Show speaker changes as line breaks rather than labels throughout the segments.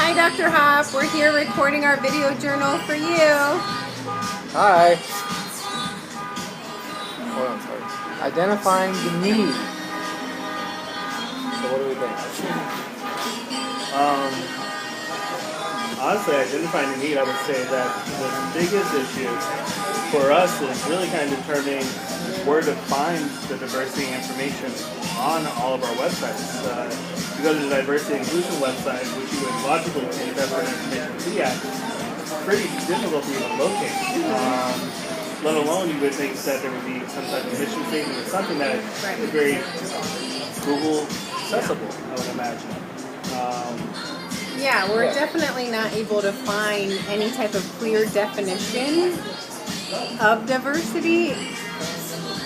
Hi, Dr. Hop. We're here recording our video journal for you.
Hi. Hold on, sorry. Identifying the need. So what do we think?
Honestly, identifying the need, I would say that the biggest issue for us is really kind of determining where to find the diversity information on all of our websites. If you go to the diversity inclusion website, which you would logically think that's where the information would be at, it's pretty difficult to even locate. Let alone you would think that there would be some type of mission statement or something that is very Google accessible, I would imagine.
Yeah, we're definitely not able to find any type of clear definition of diversity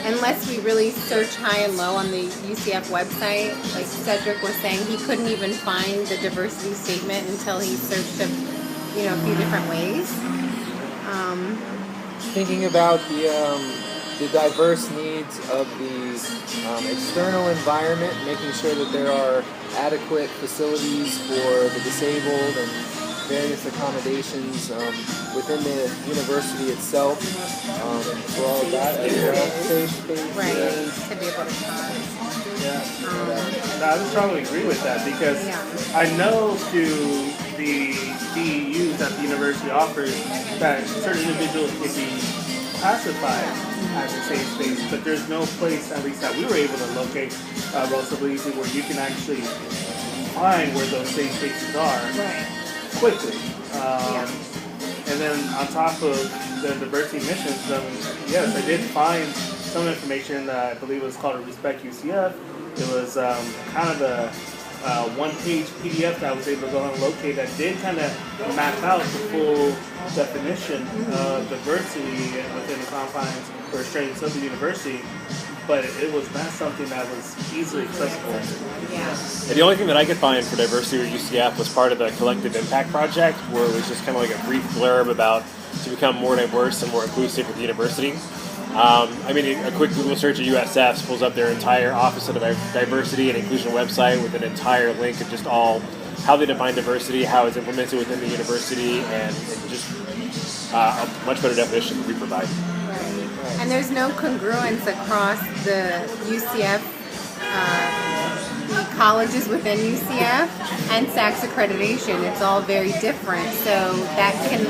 unless we really search high and low on the UCF website. Like Cedric was saying, he couldn't even find the diversity statement until he searched a few different ways.
Thinking about the diverse needs of the external environment, making sure that there are adequate facilities for the disabled and various accommodations within the university itself for all of that as well. Safe spaces.
Right, to be able to talk.
I would strongly agree with that because I know through the DEUs that the university offers that certain individuals can be classified as a safe space, but there's no place, at least that we were able to locate relatively easily, where you can actually find where those safe spaces are quickly. And then on top of the diversity missions, yes, I did find some information that I believe was called a Respect UCF. It was kind of a one-page PDF that I was able to go and locate that did kind of map out the full definition of diversity within the confines or restraints of the university, but it was not something that was easily accessible.
And the only thing that I could find for diversity with UCF was part of the Collective Impact Project, where it was just kind of like a brief blurb about to become more diverse and more inclusive with the university. A quick Google search of USF pulls up their entire Office of Diversity and Inclusion website with an entire link of just all how they define diversity, how it's implemented within the university, and just a much better definition that we provide.
Right. And there's no congruence across the UCF, the colleges within UCF, and SACS accreditation. It's all very different, so that can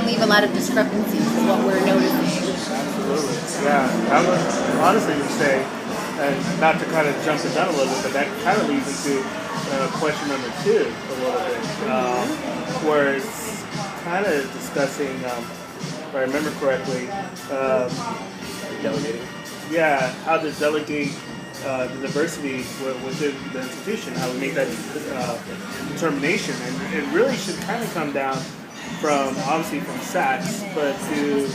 leave a lot of discrepancies. Is what we're noticing.
Absolutely. Yeah, I would honestly say, and not to kind of jump the gun a little bit, but that kind of leads into question number 2 a little bit, where it's kind of discussing, if I remember correctly,
Delegating.
Yeah, how to delegate the diversity within the institution, how we make that determination, and it really should kind of come down from SACS, but to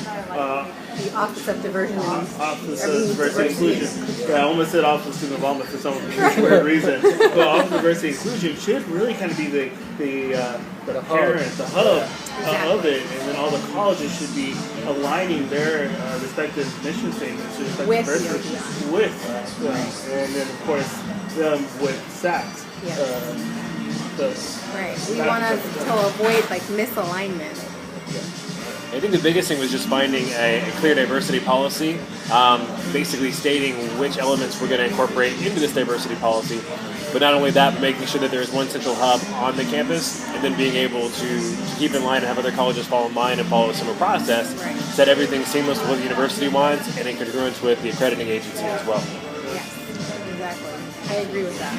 The Office of Diversity and
Inclusion. Yeah, I almost said Office of Student Involvement for some weird reason. But Office of Diversity and Inclusion should really kind of be the parent, the hub of it, and then all the colleges should be aligning their respective mission statements to respect diversity and then of course them with SACS.
Right. We want to avoid misalignment.
I think the biggest thing was just finding a clear diversity policy, basically stating which elements we're going to incorporate into this diversity policy. But not only that, but making sure that there's one central hub on the campus, and then being able to keep in line and have other colleges fall in line and follow a similar process, set everything seamless with what the university wants, and in congruence with the accrediting agency as well.
Yes, exactly. I agree with that.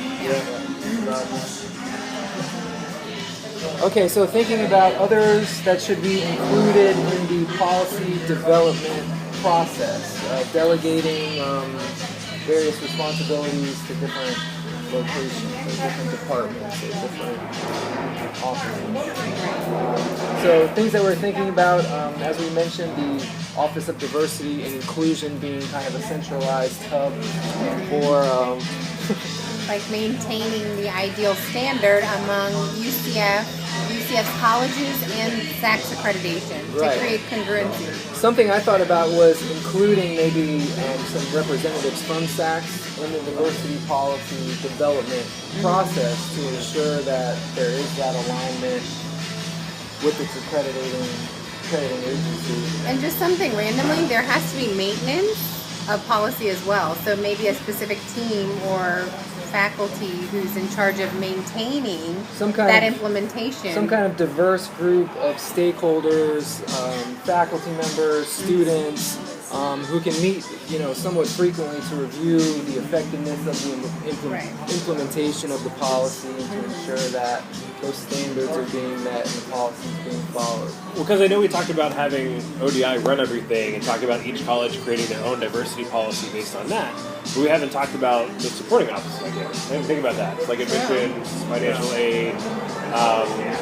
Okay, so thinking about others that should be included in the policy development process, delegating various responsibilities to different locations, or different departments, or different offices. So things that we're thinking about, as we mentioned, the Office of Diversity and Inclusion being kind of a centralized hub for
maintaining the ideal standard among UCF UCF's colleges and SACS accreditation
Right.
to create congruency.
Something I thought about was including maybe some representatives from SACS in the diversity policy development process to ensure that there is that alignment with its accrediting agency.
And just something randomly, there has to be maintenance of policy as well. So maybe a specific team or faculty who's in charge of maintaining that implementation.
Some kind of diverse group of stakeholders, faculty members, students, who can meet, somewhat frequently to review the effectiveness of the implementation of the policy and to ensure that those standards are being met and the policy is being followed.
Well, because I know we talked about having ODI run everything and talk about each college creating their own diversity policy based on that. But we haven't talked about the supporting offices, I guess. I didn't think about that. It's like admissions, financial aid,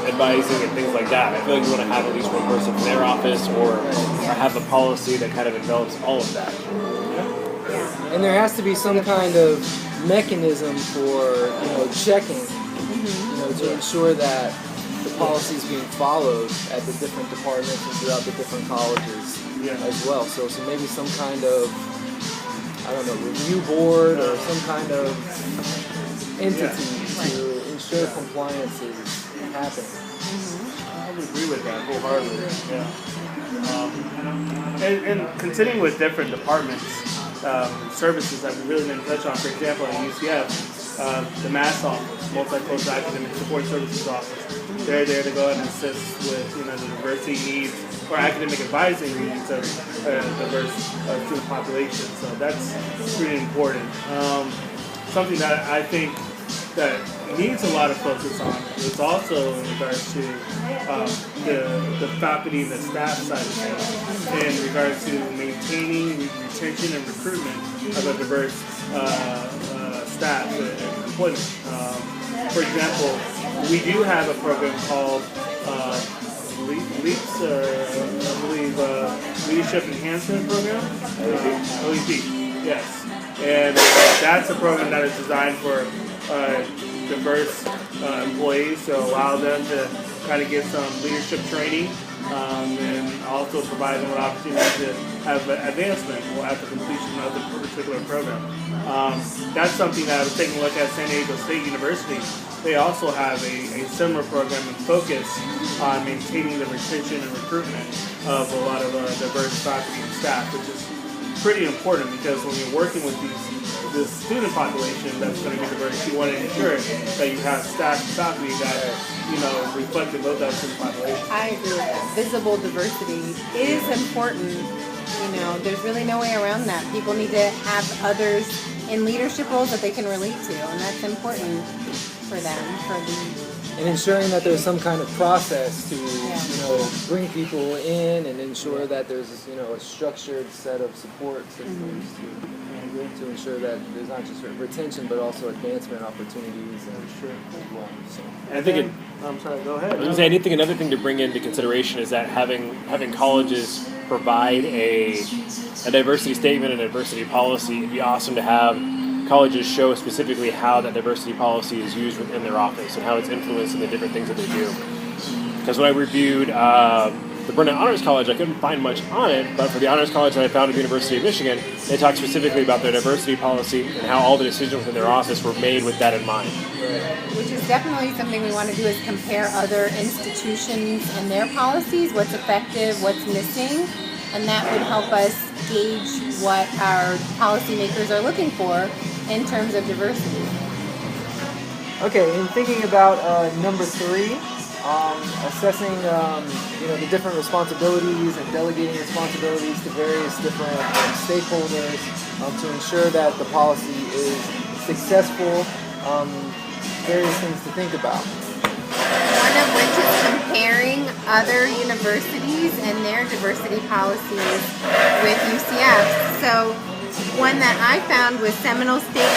advising, and things like that. I feel like you want to have at least one person in their office or have a policy that kind of envelops all of that.
And there has to be some kind of mechanism for, checking, to ensure that the policy is being followed at the different departments and throughout the different colleges as well. So maybe some kind of, review board or some kind of entity to ensure compliance is happening.
I would agree with that wholeheartedly. Yeah. And continuing with different departments, services that we really didn't touch on. For example, at UCF, the MAS office, Multicultural Academic Support Services office, they're there to go ahead and assist with the diversity needs or academic advising needs of diverse student population. So that's pretty important. Something that I think that needs a lot of focus on is also in regards to the faculty and the staff side of things, in regards to maintaining retention and recruitment of a diverse staff and employment. For example, we do have a program called LEAPS, I believe Leadership Enhancement Program. LEP, yes. And that's a program that is designed for diverse employees to allow them to kind of get some leadership training and also provide them an opportunity to have advancement at the completion of the particular program. That's something that I was taking a look at San Diego State University. They also have a similar program and focus on maintaining the retention and recruitment of a lot of diverse faculty and staff, which is pretty important because when you're working with this student population that's going to be diverse, you want to ensure that you have staff and faculty that reflective of that student population.
I agree with that. Visible diversity is important. There's really no way around that. People need to have others in leadership roles that they can relate to, and that's important for them.
And ensuring that there's some kind of process to bring people in and ensure that there's a structured set of support systems to ensure that there's not just retention but also advancement opportunities as well. So.
I'm sorry, go ahead.
I was going to say, I think another thing to bring into consideration is that having colleges provide a diversity statement and a diversity policy, it'd be awesome to have colleges show specifically how that diversity policy is used within their office and how it's influencing the different things that they do. Because when I reviewed the Brennan Honors College, I couldn't find much on it, but for the Honors College that I found at the University of Michigan, they talked specifically about their diversity policy and how all the decisions within their office were made with that in mind.
Which is definitely something we want to do, is compare other institutions and their policies, what's effective, what's missing, and that would help us gauge what our policymakers are looking for in terms of diversity.
Okay, in thinking about number 3, assessing the different responsibilities and delegating responsibilities to various different stakeholders to ensure that the policy is successful, various things to think about.
One of which is comparing other universities and their diversity policies with UCF. So one that I found was Seminole State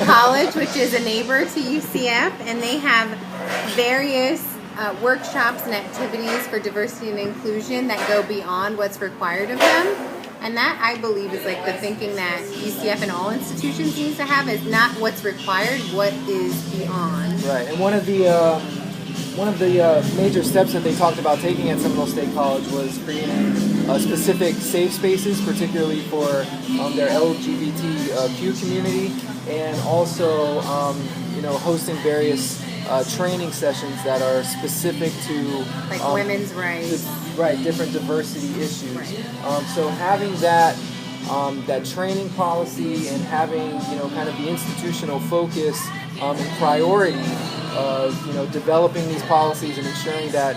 College, which is a neighbor to UCF, and they have various workshops and activities for diversity and inclusion that go beyond what's required of them. And that, I believe, is like the thinking that UCF and all institutions needs to have, is not what's required, what is beyond.
Right, and one of the one of the major steps that they talked about taking at Seminole State College was creating specific safe spaces, particularly for their LGBTQ community, and also hosting various training sessions that are specific to
Like women's rights.
different diversity issues.
Right.
So having that training policy and having kind of the institutional focus and priority of developing these policies and ensuring that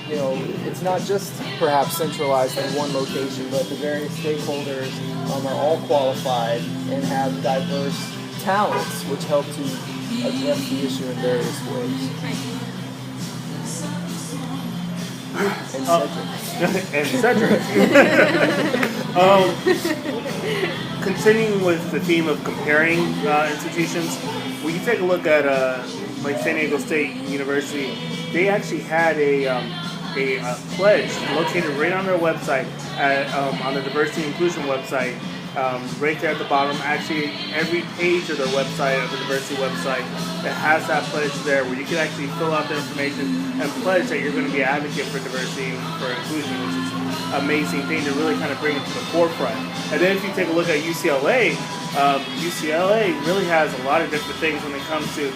it's not just perhaps centralized in one location, but the various stakeholders are all qualified and have diverse talents, which help to address the issue in various ways. And Cedric.
And Cedric. Continuing with the theme of comparing institutions, when you take a look at like San Diego State University, they actually had a pledge located right on their website, on the diversity and inclusion website, right there at the bottom. Actually, every page of their website, of the diversity website, that has that pledge there, where you can actually fill out the information and pledge that you're going to be an advocate for diversity and for inclusion, which is an amazing thing to really kind of bring it to the forefront. And then if you take a look at UCLA, UCLA really has a lot of different things when it comes to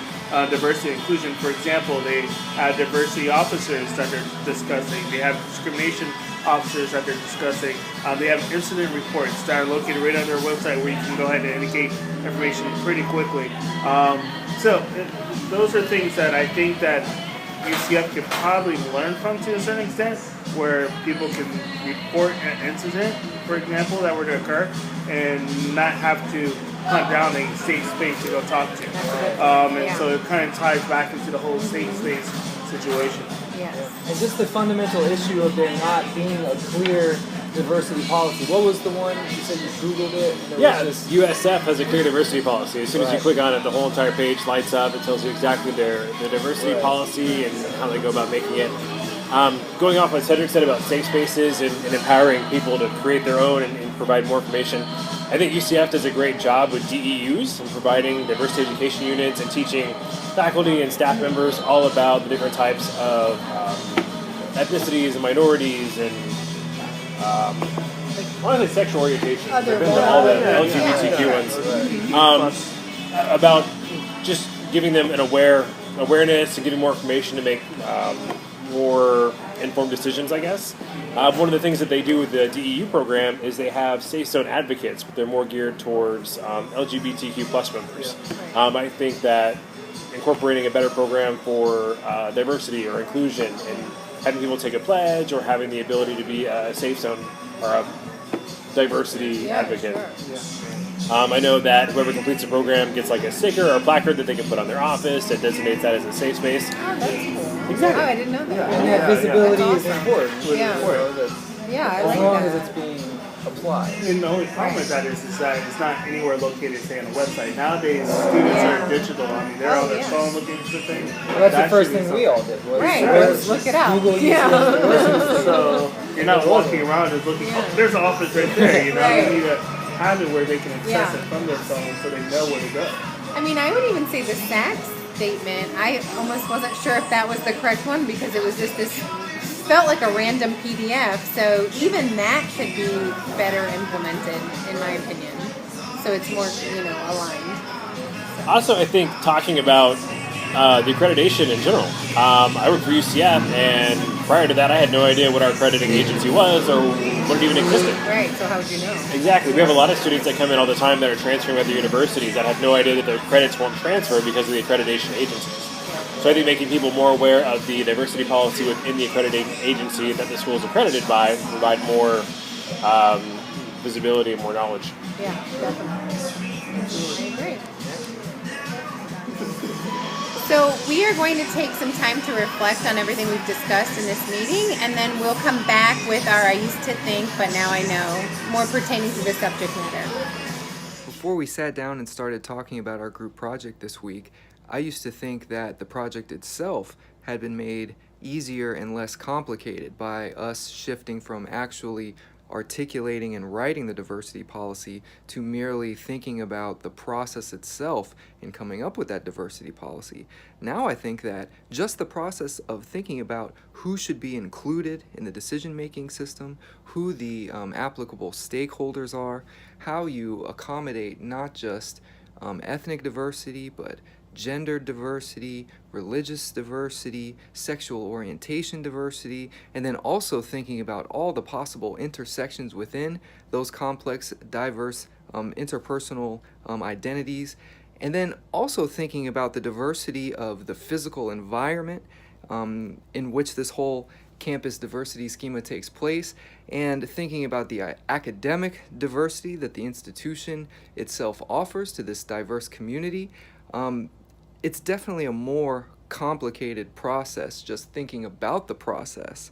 diversity and inclusion. For example, they have diversity officers that they're discussing. They have discrimination officers that they're discussing. They have incident reports that are located right on their website where you can go ahead and indicate information pretty quickly. So those are things that I think that UCF could probably learn from to a certain extent, where people can report an incident, for example, that were to occur, and not have to hunt down a safe space to go talk to. And so it kind of ties back into the whole safe space situation.
Yes.
And just the fundamental issue of there not being a clear diversity policy. What was the one you said you Googled it? And
Yeah,
was just,
USF has a clear diversity policy. As soon as you
Right.
click on it, the whole entire page lights up. It tells you exactly their diversity
Right.
policy and how they go about making it. Going off what Cedric said about safe spaces and empowering people to create their own and provide more information, I think UCF does a great job with DEUs and providing diversity education units and teaching faculty and staff members all about the different types of ethnicities and minorities and honestly sexual orientation.
Other
They've been to all the
ones.
LGBTQ ones. About just giving them an awareness and giving more information to make more informed decisions, I guess. One of the things that they do with the DEU program is they have Safe Zone advocates, but they're more geared towards LGBTQ plus members. I think that incorporating a better program for diversity or inclusion and having people take a pledge or having the ability to be a Safe Zone or a diversity advocate.
Sure.
I know that whoever completes the program gets like a sticker or a placard that they can put on their office that designates that as a safe space.
Oh, that's cool.
Exactly.
Oh, I didn't know that.
and that visibility
That's
is
awesome.
important.
Yeah. Yeah, I
As
like
long
that.
as it's being applied.
And the only problem with that is that it's not anywhere located, say, on a website. Nowadays, students are digital. I mean, they're on their phone looking for things.
Well, that's the first thing we all did. Was
Right,
was
look it up.
Google UCF
Yeah.
University.
So you're not walking around just looking, oh, there's an office right there, you know?
Right.
You need to have it where they can access
Yeah.
it from their phone so they know where to go.
I mean, I would even say the SAC statement, I almost wasn't sure if that was the correct one because it was just this, felt like a random PDF. So even that could be better implemented, in my opinion. So it's more, aligned.
Also, I think talking about the accreditation in general. I work for UCF, and prior to that, I had no idea what our accrediting agency was or what it even existed.
Right, so how would you know?
Exactly. We have a lot of students that come in all the time that are transferring other universities that have no idea that their credits won't transfer because of the accreditation agencies. So I think making people more aware of the diversity policy within the accrediting agency that the school is accredited by will provide more visibility and more knowledge.
Yeah, definitely. I agree. So we are going to take some time to reflect on everything we've discussed in this meeting, and then we'll come back with our I used to think, but now I know, more pertaining to the subject matter.
Before we sat down and started talking about our group project this week, I used to think that the project itself had been made easier and less complicated by us shifting from actually articulating and writing the diversity policy to merely thinking about the process itself in coming up with that diversity policy. Now I think that just the process of thinking about who should be included in the decision-making system, who the applicable stakeholders are, how you accommodate not just ethnic diversity, but gender diversity, religious diversity, sexual orientation diversity, and then also thinking about all the possible intersections within those complex, diverse interpersonal identities, and then also thinking about the diversity of the physical environment in which this whole campus diversity schema takes place, and thinking about the academic diversity that the institution itself offers to this diverse community. It's definitely a more complicated process just thinking about the process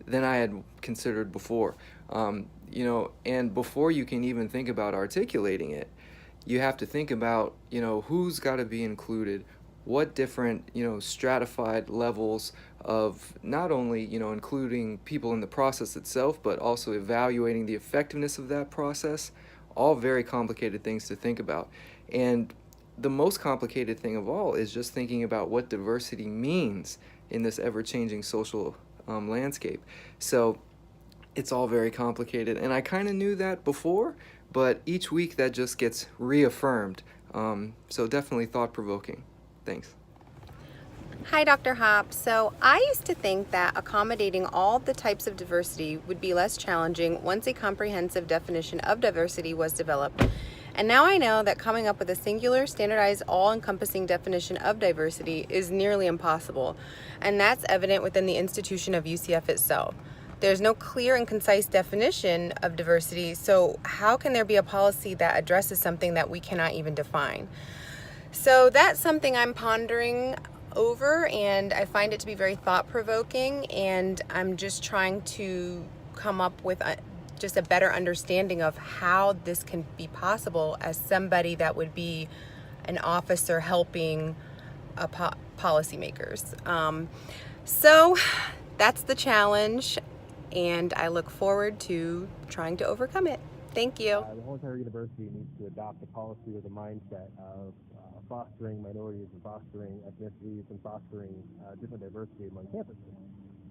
than I had considered before. And before you can even think about articulating it, you have to think about, who's got to be included, what different, stratified levels of not only, including people in the process itself, but also evaluating the effectiveness of that process. All very complicated things to think about. And the most complicated thing of all is just thinking about what diversity means in this ever-changing social landscape. So it's all very complicated, and I kind of knew that before, but each week that just gets reaffirmed. So definitely thought-provoking. Thanks.
Hi, Dr. Hop. So I used to think that accommodating all the types of diversity would be less challenging once a comprehensive definition of diversity was developed. And now I know that coming up with a singular, standardized, all-encompassing definition of diversity is nearly impossible. And that's evident within the institution of UCF itself. There's no clear and concise definition of diversity, so how can there be a policy that addresses something that we cannot even define? So that's something I'm pondering over, and I find it to be very thought-provoking, and I'm just trying to come up with just a better understanding of how this can be possible as somebody that would be an officer helping policymakers. So that's the challenge, and I look forward to trying to overcome it. Thank you.
The whole entire university needs to adopt a policy with a mindset of fostering minorities and fostering ethnicities and fostering different diversity among campuses.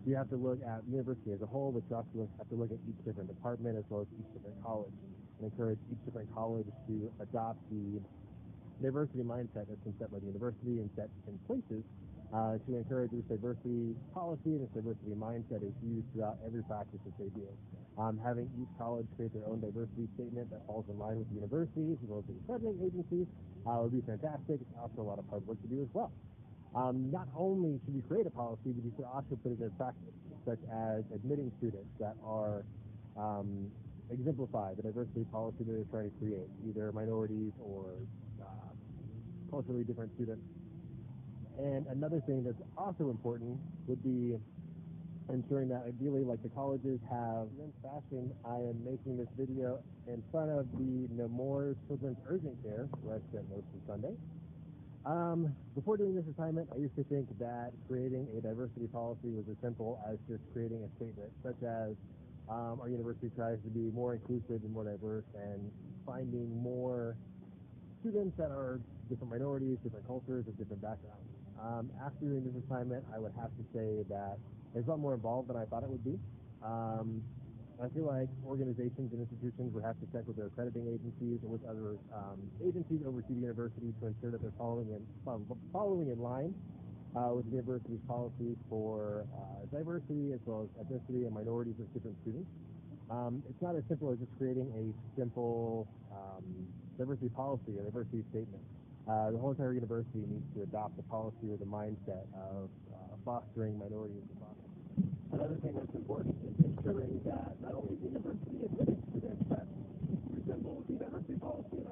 You have to look at the university as a whole, but you also have to look at each different department as well as each different college, and encourage each different college to adopt the diversity mindset that's been set by the university and set in places to encourage this diversity policy and this diversity mindset is used throughout every practice that they do. Having each college create their own diversity statement that falls in line with the universities as well as the accrediting agencies would be fantastic. It's also a lot of hard work to do as well. Not only should we create a policy, but you should also put it in practice, such as admitting students that are exemplify the diversity policy that they're trying to create, either minorities or culturally different students. And another thing that's also important would be ensuring that ideally, like the colleges have in fashion, I am making this video in front of the Nemours Children's Urgent Care, where I spent most of Sunday. Before doing this assignment, I used to think that creating a diversity policy was as simple as just creating a statement, such as our university tries to be more inclusive and more diverse and finding more students that are different minorities, different cultures, and different backgrounds. After doing this assignment, I would have to say that it's a lot more involved than I thought it would be. I feel like organizations and institutions would have to check with their accrediting agencies or with other agencies overseeing the university to ensure that they're following in line with the university's policies for diversity as well as ethnicity and minorities of different students. It's not as simple as just creating a simple diversity policy or diversity statement. The whole entire university needs to adopt a policy with a mindset of fostering minorities and fostering. Another thing that's important is ensuring that not only the university admitting students that resemble the diversity policy,